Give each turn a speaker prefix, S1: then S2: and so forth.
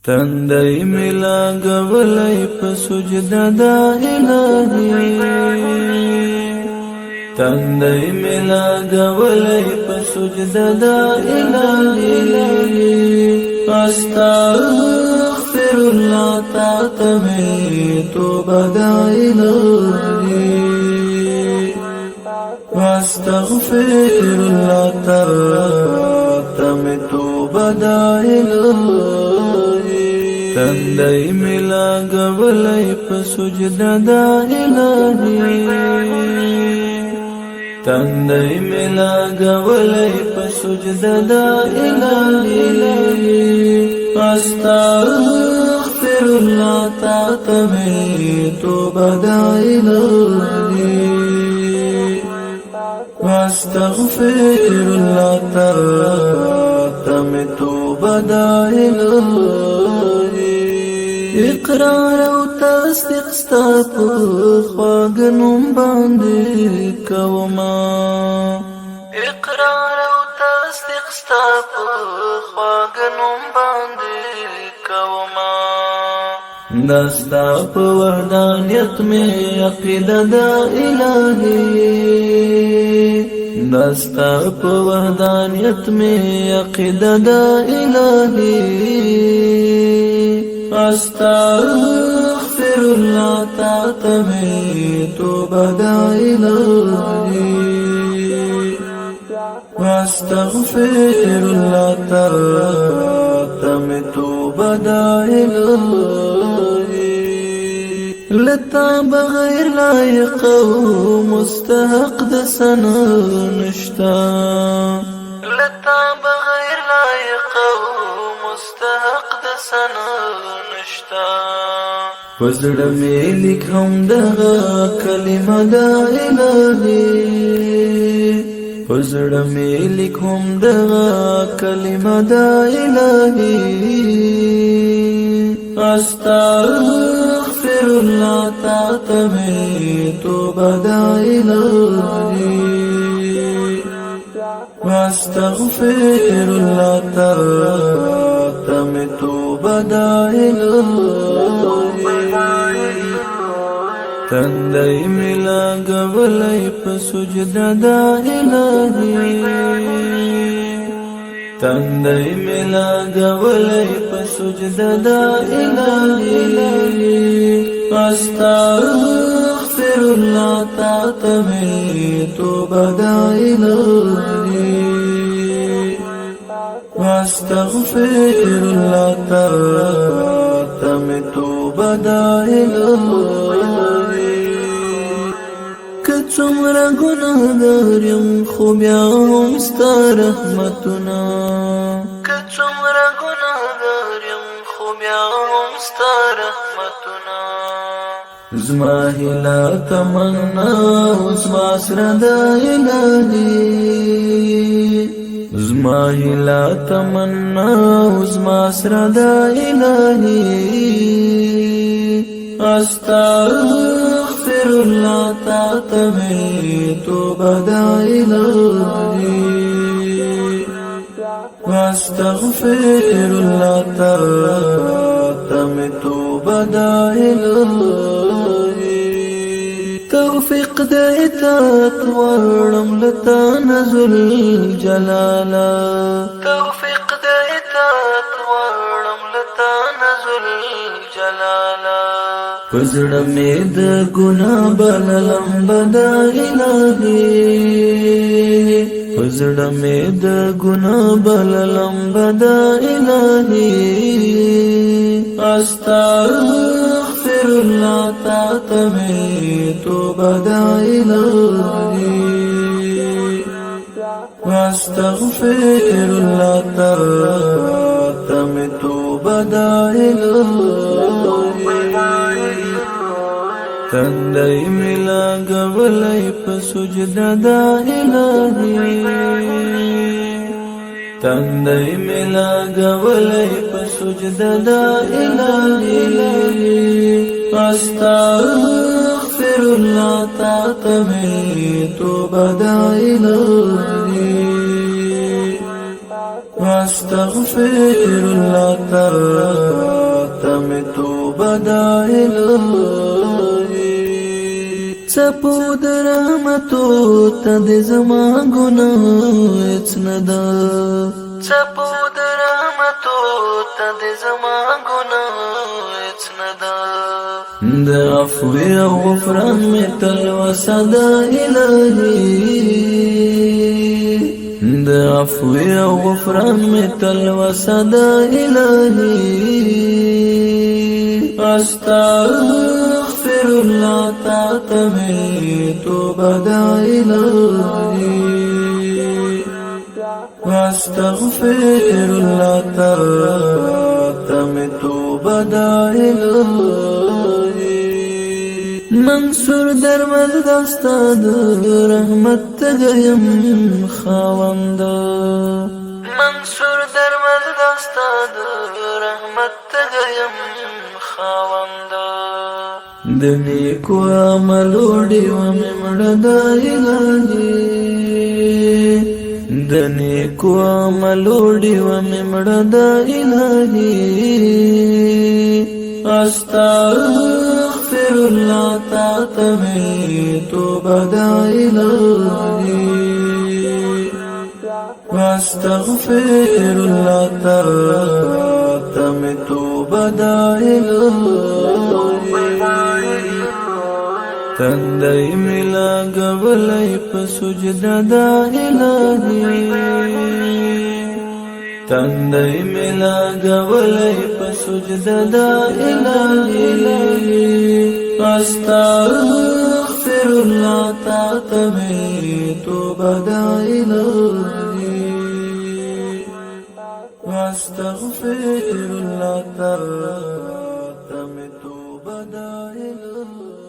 S1: تندی ملا گولی په سجده دا الهی تندی ملا گولی په سجده دا الهی استغفر الله تا تمه توبه دا الهی استغفر الله تا تمه توبه دا الهی تندی ملا گولی په سجده دا الهی تندی ملا گولی په سجده دا الهی استغفر الله تا تمه توبه دا الهی استغفر الله تا تمه توبه دا الهی اقرار او تصدیق ستا په خواږه نوم باندې کوما اقرار او تصدیق ستا په خواږه نوم باندې کوما دستا په وحدانیت مې عقیده دا الهی دستا په وحدانیت مې عقیده دا الهی استغفر الله تا تمه توبه دا الهی استغفر الله تا تمه توبه دا الهی لتا بغیر لایق او مستحق د ثنا نشتا لتا بغیر لایق او مستحق د ثنا نشتا پزړه مې لیکم دغه کلمه دا الهی پزړه مې لیکم دغه کلمه دا الهی استغفر الله تا تمه توبه دا الهی استغفر الله تا تمه توبه دا الهی تندی ملا گولی په سجده دا الهی تندی ملا گولی په سجده دا الهی استغفر الله تا تمه توبه دا الهی استغفر الله تا تمه توبه دا الهی کڅومره ګناهګار یم خو بیا هم ستا رحمتونه کڅومره ګناهګار یم خو بیا هم ستا رحمتونه زما هیله تمنا زما سره د الهی زما هیله تمنا زما سره د الهی استغفر الله تا تمه توبه دا الهی استغفر الله تا تمه توبه دا الهی توفیق د اطاعت ورم لتا نزل جلالا توفیق د اطاعت ورم لتا نزل جلالا پزړه مې د ګناه بللم بدا الهی پزړه مې د ګناه بللم بدا الهی استغفر الله تا تمه توبه دا الهی استغفر الله تا تمه توبه دا الهی تندی ملا گولی په سجده دا الهی تندی ملا گولی په سجده دا الهی استغفر الله تا تمه توبه دا الهی استغفر الله بدا الهی چپو در رحمتو تا دی زمان گناہ اچندا چپو در رحمتو تا دی زمان گناہ اچندا دا عفو و غفران میں تلو صدا الہی دا عفو و غفران میں تلو صدا الہی استغفر اللہ تعت میں توبہ دا الہی استغفر اللہ تعت میں توبہ دا الہی منصور درمد دستاد رحمت گیم خواند منصور درمد دستاد رحمت گیم خواند دنی کو عملوڑی وممڑد الہی دنی کو عملوڑی وممڑد الہی استغفر اللہ تعت میں توبہ دا الہی استغفر اللہ تعت میں توبہ دا الہی تندئی ملا گولی پسجدہ دا الہی تندئی ملا گولی پسجدہ دا الہی استغفر اللہ تعت میں توبہ دا الہی استغفر اللہ تعت میں توبہ دا الہی